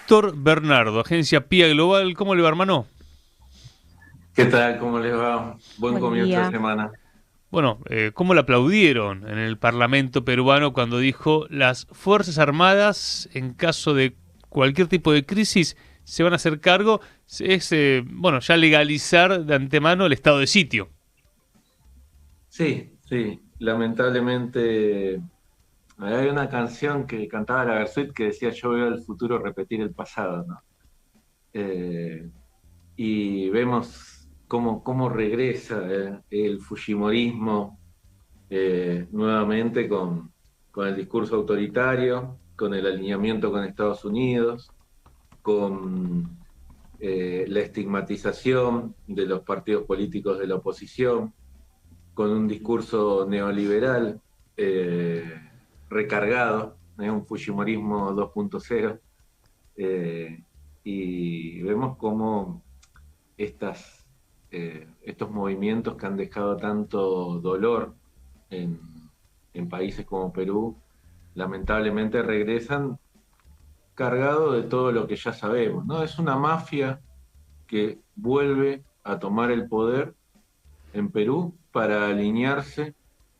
Víctor Bernardo, agencia PIA Global. ¿Cómo le va, hermano? ¿Qué tal? ¿Cómo les va? Buen Buen comienzo de día. semana. Bueno, ¿cómo le aplaudieron en el Parlamento peruano cuando dijo las Fuerzas Armadas, en caso de cualquier tipo de crisis, se van a hacer cargo? Bueno, ya legalizar de antemano el estado de sitio. Sí, sí, lamentablemente hay una canción que cantaba la Versuit que decía yo veo el futuro repetir el pasado, ¿no? Eh, y vemos cómo regresa el fujimorismo nuevamente con el discurso autoritario, con el alineamiento con Estados Unidos, con la estigmatización de los partidos políticos de la oposición, con un discurso neoliberal eh, recargado, un fujimorismo 2.0, y vemos cómo estos movimientos que han dejado tanto dolor en, en países como Perú, lamentablemente regresan cargados de todo lo que ya sabemos, ¿no? Es una mafia que vuelve a tomar el poder en Perú para alinearse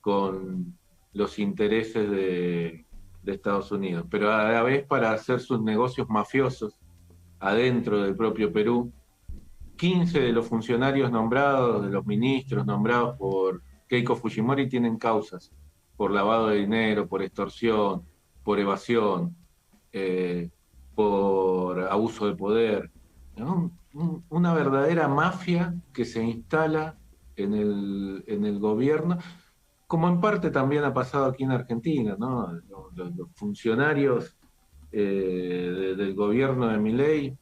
con los intereses de Estados Unidos, pero a la vez para hacer sus negocios mafiosos adentro del propio Perú. 15 de los funcionarios nombrados, de los ministros nombrados por Keiko Fujimori tienen causas por lavado de dinero, por extorsión, por evasión, eh, por abuso de poder, ¿no? Una verdadera mafia que se instala en el gobierno, como en parte también ha pasado aquí en Argentina, ¿no? Los funcionarios del gobierno de Milei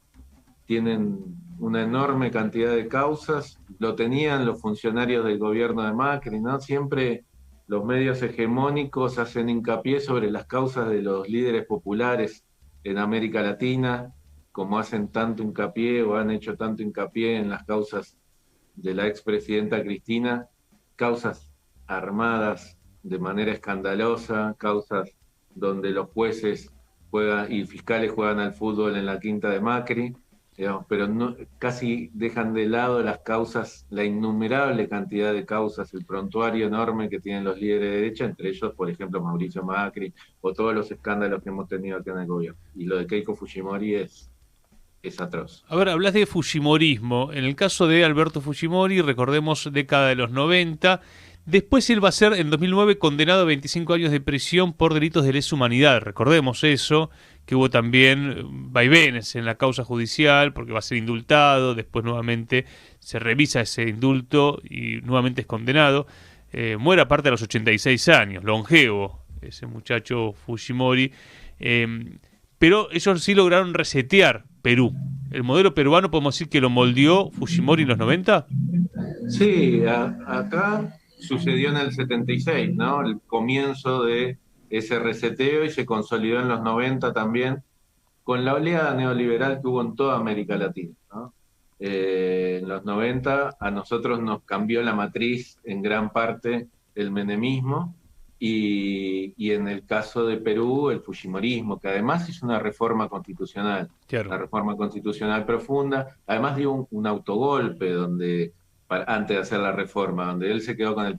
tienen una enorme cantidad de causas, lo tenían los funcionarios del gobierno de Macri, ¿no? Siempre los medios hegemónicos hacen hincapié sobre las causas de los líderes populares en América Latina, como hacen tanto hincapié o han hecho tanto hincapié en las causas de la expresidenta Cristina, causas armadas de manera escandalosa, causas donde los jueces juegan y fiscales juegan al fútbol en la quinta de Macri, digamos, pero no, casi dejan de lado las causas, la innumerable cantidad de causas, el prontuario enorme que tienen los líderes de derecha, entre ellos, por ejemplo, Mauricio Macri, o todos los escándalos que hemos tenido acá en el gobierno. Y lo de Keiko Fujimori es atroz. A ver, hablas de Fujimorismo. En el caso de Alberto Fujimori, recordemos década de los 90. Después él va a ser, en 2009, condenado a 25 años de prisión por delitos de lesa humanidad. Recordemos eso, que hubo también vaivenes en la causa judicial, porque va a ser indultado, después nuevamente se revisa ese indulto y nuevamente es condenado. Muere aparte a los 86 años, longevo, ese muchacho Fujimori. Pero ellos sí lograron resetear Perú. El modelo peruano podemos decir que lo moldeó Fujimori en los 90. Sí, acá sucedió en el 76, ¿no? El comienzo de ese reseteo y se consolidó en los 90 también con la oleada neoliberal que hubo en toda América Latina, ¿no? En los 90 a nosotros nos cambió la matriz en gran parte el menemismo y en el caso de Perú el fujimorismo, que además hizo Claro. una reforma constitucional profunda, además dio un autogolpe donde antes de hacer la reforma, donde él se quedó con el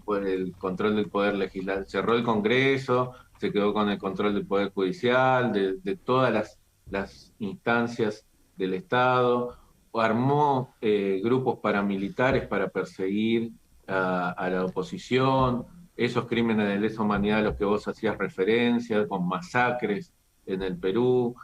control del poder legislativo, cerró el Congreso, se quedó con el control del poder judicial, de todas las instancias del Estado, armó grupos paramilitares para perseguir a la oposición, esos crímenes de lesa humanidad a los que vos hacías referencia, con masacres en el Perú,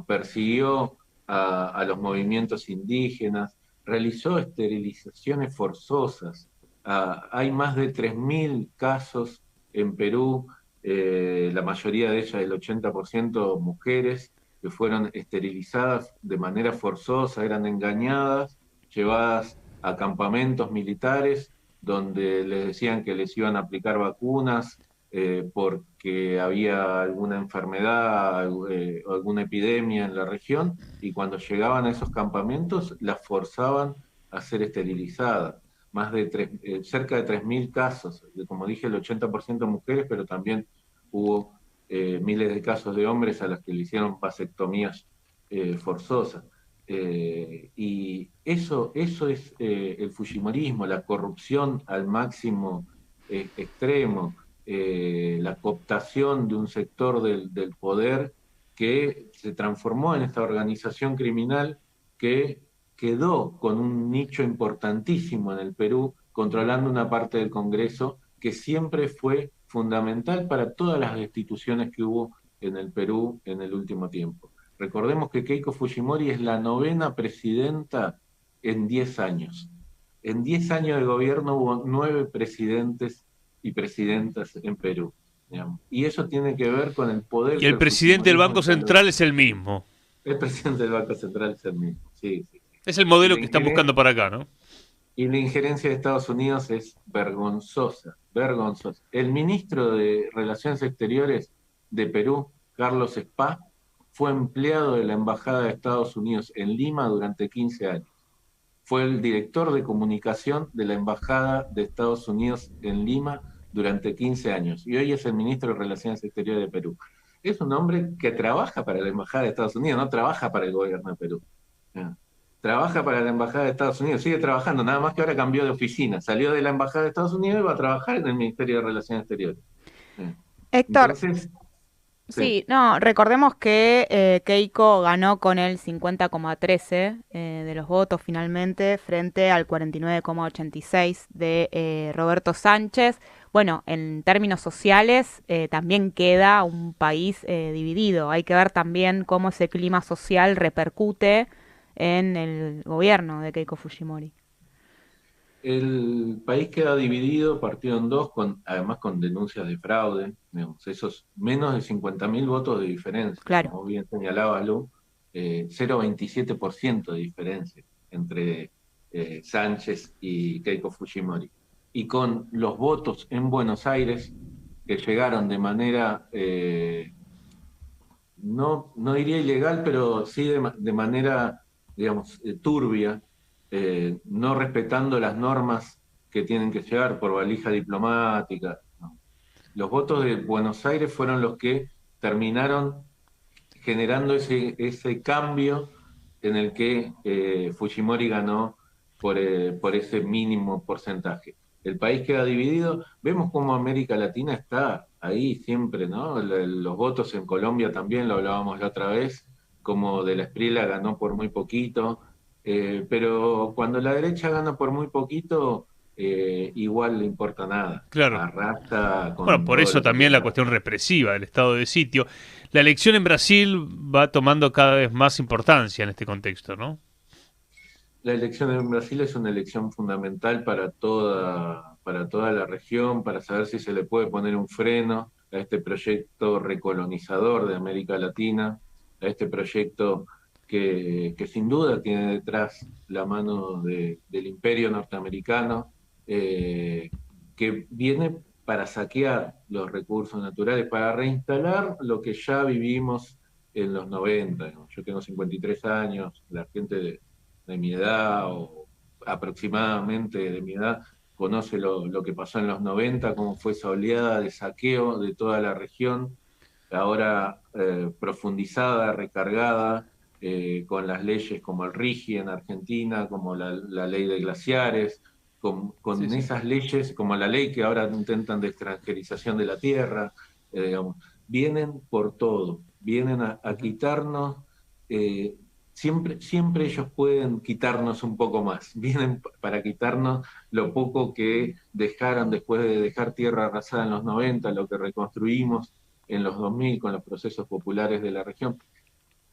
persiguió a los movimientos indígenas, realizó esterilizaciones forzosas. Hay más de 3.000 casos en Perú, la mayoría de ellas, el 80% mujeres, que fueron esterilizadas de manera forzosa, eran engañadas, llevadas a campamentos militares donde les decían que les iban a aplicar vacunas porque había alguna enfermedad o alguna epidemia en la región, y cuando llegaban a esos campamentos las forzaban a ser esterilizadas. Cerca de 3.000 casos, como dije, el 80% mujeres, pero también hubo miles de casos de hombres a los que le hicieron vasectomías forzosa. Y eso es el fujimorismo, la corrupción al máximo extremo, la cooptación de un sector del poder que se transformó en esta organización criminal que quedó con un nicho importantísimo en el Perú, controlando una parte del Congreso que siempre fue fundamental para todas las destituciones que hubo en el Perú en el último tiempo. Recordemos que Keiko Fujimori es la 9ª presidenta en 10 años. En 10 años de gobierno hubo 9 presidentes y presidentas en Perú. Digamos. Y eso tiene que ver con el poder Y que el el presidente del fujimorismo Banco instaló. Central es el mismo. El presidente del Banco Central es el mismo, sí, sí. Es el Y modelo la, que están buscando para acá, ¿no? y la injerencia de Estados Unidos es vergonzosa, vergonzosa. El ministro de Relaciones Exteriores de Perú, Carlos Spa, fue empleado de la Embajada de Estados Unidos en Lima durante 15 años. Fue el director de comunicación de la Embajada de Estados Unidos en Lima durante 15 años. Y hoy es el ministro de Relaciones Exteriores de Perú. Es un hombre que trabaja para la Embajada de Estados Unidos, no trabaja para el gobierno de Perú. Trabaja para la Embajada de Estados Unidos, sigue trabajando, nada más que ahora cambió de oficina. Salió de la Embajada de Estados Unidos y va a trabajar en el Ministerio de Relaciones Exteriores. Héctor, Entonces, sí. sí, no, recordemos que Keiko ganó con el 50,13 de los votos finalmente frente al 49,86 de Roberto Sánchez. Bueno, en términos sociales también queda un país dividido. Hay que ver también cómo ese clima social repercute en el gobierno de Keiko Fujimori. El país queda dividido, partido en dos, además con denuncias de fraude, digamos, esos menos de 50.000 votos de diferencia, Claro. como bien señalaba Lu, 0,27% de diferencia entre Sánchez y Keiko Fujimori. Y con los votos en Buenos Aires, que llegaron de manera, no diría ilegal, pero sí de manera, digamos, turbia, no respetando las normas que tienen que llegar por valija diplomática. ¿No? Los votos de Buenos Aires fueron los que terminaron generando ese cambio en el que Fujimori ganó por ese mínimo porcentaje. El país queda dividido, vemos cómo América Latina está ahí siempre, ¿no? Los votos en Colombia también, lo hablábamos la otra vez, como de la Espriella ganó por muy poquito, pero cuando la derecha gana por muy poquito, igual le importa nada, Claro. arrastra Bueno, con por todo eso lo que también la queda. cuestión represiva del estado de sitio. La elección en Brasil va tomando cada vez más importancia en este contexto, ¿no? La elección en Brasil es una elección fundamental para toda la región, para saber si se le puede poner un freno a este proyecto recolonizador de América Latina, a este proyecto que sin duda tiene detrás la mano del imperio norteamericano, que viene para saquear los recursos naturales, para reinstalar lo que ya vivimos en los 90. ¿No? Yo tengo 53 años, la gente de mi edad o aproximadamente de mi edad conoce lo que pasó en los 90, cómo fue esa oleada de saqueo de toda la región, ahora profundizada, recargada, con las leyes como el RIGI en Argentina, como la ley de glaciares, Sí, con sí. esas leyes, como la ley que ahora intentan de extranjerización de la tierra, digamos, vienen por todo, vienen a quitarnos, eh, siempre ellos pueden quitarnos un poco más, vienen para quitarnos lo poco que dejaron después de dejar tierra arrasada en los 90, lo que reconstruimos en los 2000 con los procesos populares de la región.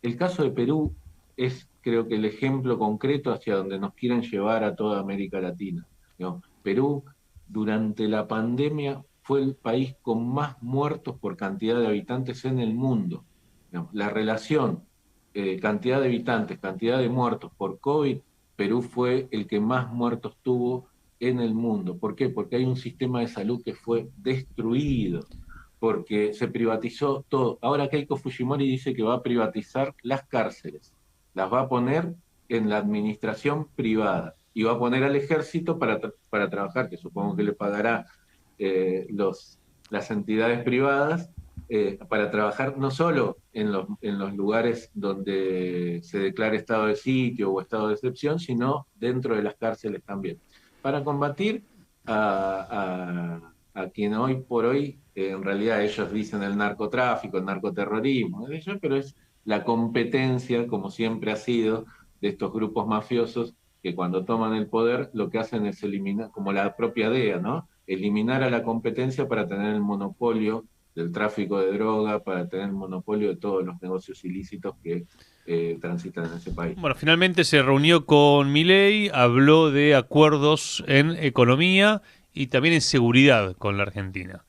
El caso de Perú es, creo que, el ejemplo concreto hacia donde nos quieren llevar a toda América Latina. ¿No? Perú, durante la pandemia, fue el país con más muertos por cantidad de habitantes en el mundo. ¿No? La relación cantidad de habitantes, cantidad de muertos por COVID, Perú fue el que más muertos tuvo en el mundo. ¿Por qué? Porque hay un sistema de salud que fue destruido porque se privatizó todo. Ahora Keiko Fujimori dice que va a privatizar las cárceles, las va a poner en la administración privada y va a poner al ejército para trabajar, que supongo que le pagará las entidades privadas, para trabajar no solo en los lugares donde se declare estado de sitio o estado de excepción, sino dentro de las cárceles también, para combatir a quien hoy por hoy, en realidad ellos dicen el narcotráfico, el narcoterrorismo, pero es la competencia, como siempre ha sido, de estos grupos mafiosos que cuando toman el poder lo que hacen es eliminar, como la propia DEA, ¿no? Eliminar a la competencia para tener el monopolio del tráfico de droga, para tener el monopolio de todos los negocios ilícitos que transitan en ese país. Bueno, finalmente se reunió con Milei, habló de acuerdos en economía y también en seguridad con la Argentina.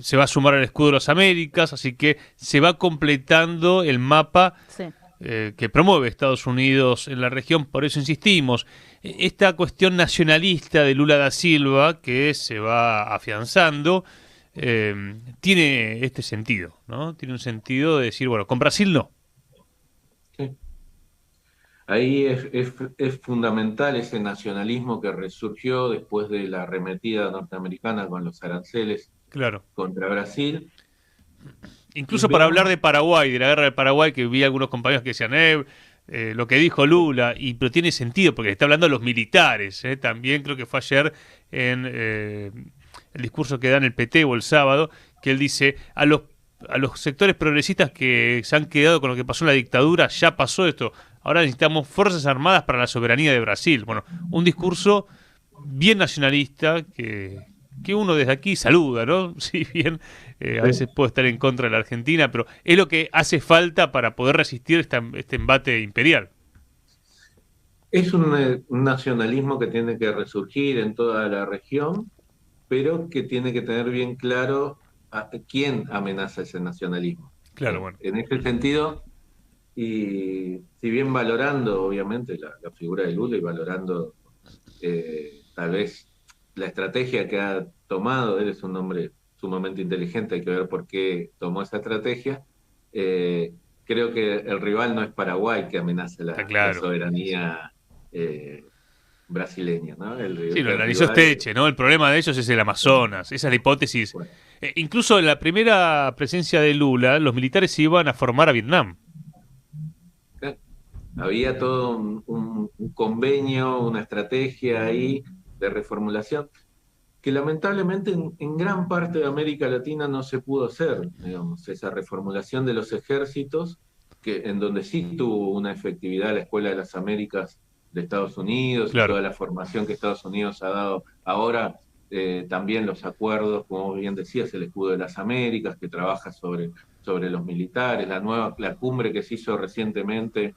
Se va a sumar al escudo de las Américas, así que se va completando el mapa Sí. Que promueve Estados Unidos en la región. Por eso insistimos, esta cuestión nacionalista de Lula da Silva, que se va afianzando, tiene este sentido, ¿no? Tiene un sentido de decir, bueno, con Brasil no. Sí. Ahí es fundamental ese nacionalismo que resurgió después de la arremetida norteamericana con los aranceles Claro. contra Brasil. Incluso para hablar de Paraguay, de la guerra de Paraguay, que vi algunos compañeros que decían, lo que dijo Lula, pero tiene sentido porque está hablando a los militares. También creo que fue ayer en el discurso que da en el PT o el sábado, que él dice, a los sectores progresistas que se han quedado con lo que pasó en la dictadura, ya pasó esto, ahora necesitamos fuerzas armadas para la soberanía de Brasil. Bueno, un discurso bien nacionalista que uno desde aquí saluda, ¿no? Si bien a veces puede estar en contra de la Argentina, pero es lo que hace falta para poder resistir este embate imperial. Es un nacionalismo que tiene que resurgir en toda la región, pero que tiene que tener bien claro a quién amenaza ese nacionalismo. Claro, bueno. En ese sentido, y si bien valorando obviamente la figura de Lula y valorando tal vez la estrategia que ha tomado, él es un hombre sumamente inteligente, hay que ver por qué tomó esa estrategia, creo que el rival no es Paraguay que amenaza la soberanía brasileña, ¿no? Sí, lo analizó Steche, ¿no? El problema de ellos es el Amazonas, esa es la hipótesis. Bueno. Incluso en la primera presencia de Lula, los militares se iban a formar a Vietnam. Había todo un convenio, una estrategia ahí de reformulación que lamentablemente en gran parte de América Latina no se pudo hacer, digamos, esa reformulación de los ejércitos, en donde sí tuvo una efectividad la Escuela de las Américas de Estados Unidos, claro, y toda la formación que Estados Unidos ha dado ahora, también los acuerdos, como bien decías, el Escudo de las Américas, que trabaja sobre los militares, la cumbre que se hizo recientemente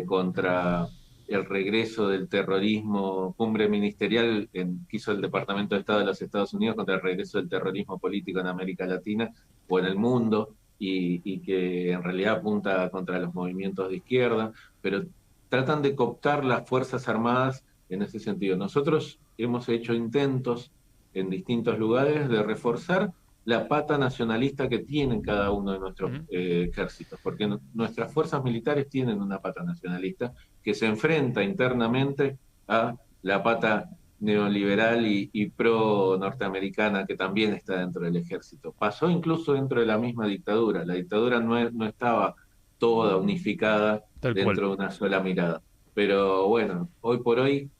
contra el regreso del terrorismo, cumbre ministerial que hizo el Departamento de Estado de los Estados Unidos contra el regreso del terrorismo político en América Latina o en el mundo, y que en realidad apunta contra los movimientos de izquierda, pero tratan de cooptar las Fuerzas Armadas en ese sentido. Nosotros hemos hecho intentos en distintos lugares de reforzar la pata nacionalista que tienen cada uno de nuestros ejércitos, porque nuestras fuerzas militares tienen una pata nacionalista que se enfrenta internamente a la pata neoliberal y pro-norteamericana que también está dentro del ejército. Pasó incluso dentro de la misma dictadura. La dictadura no estaba toda unificada dentro de una sola mirada. Pero bueno, hoy por hoy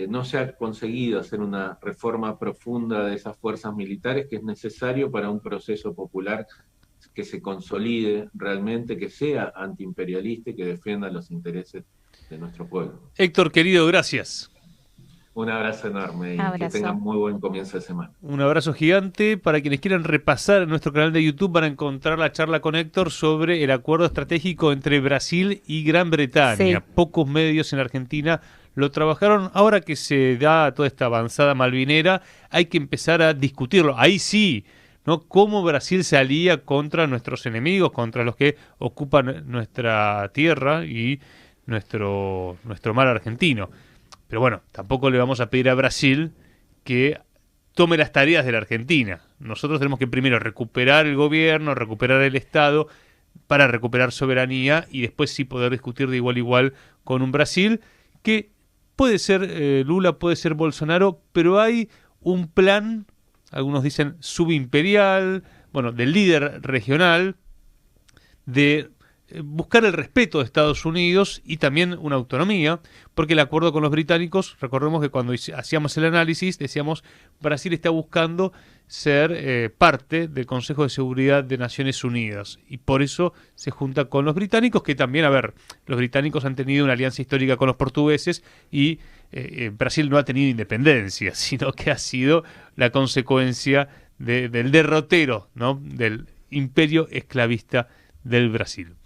no se ha conseguido hacer una reforma profunda de esas fuerzas militares que es necesario para un proceso popular que se consolide realmente, que sea antiimperialista y que defienda los intereses de nuestro pueblo. Héctor, querido, gracias. Un abrazo enorme y que tengan muy buen comienzo de semana. Un abrazo gigante. Para quienes quieran repasar en nuestro canal de YouTube van a encontrar la charla con Héctor sobre el acuerdo estratégico entre Brasil y Gran Bretaña. Sí. Pocos medios en la Argentina lo trabajaron. Ahora que se da toda esta avanzada malvinera, hay que empezar a discutirlo. Ahí sí, ¿no? Cómo Brasil se alía contra nuestros enemigos, contra los que ocupan nuestra tierra y nuestro mar argentino. Pero bueno, tampoco le vamos a pedir a Brasil que tome las tareas de la Argentina. Nosotros tenemos que primero recuperar el gobierno, recuperar el Estado para recuperar soberanía y después sí poder discutir de igual a igual con un Brasil que puede ser Lula, puede ser Bolsonaro, pero hay un plan, algunos dicen subimperial, bueno, del líder regional, de buscar el respeto de Estados Unidos y también una autonomía, porque el acuerdo con los británicos, recordemos que cuando hacíamos el análisis decíamos Brasil está buscando ser parte del Consejo de Seguridad de Naciones Unidas y por eso se junta con los británicos, que también, a ver, los británicos han tenido una alianza histórica con los portugueses y Brasil no ha tenido independencia, sino que ha sido la consecuencia del derrotero, ¿no?, del imperio esclavista del Brasil.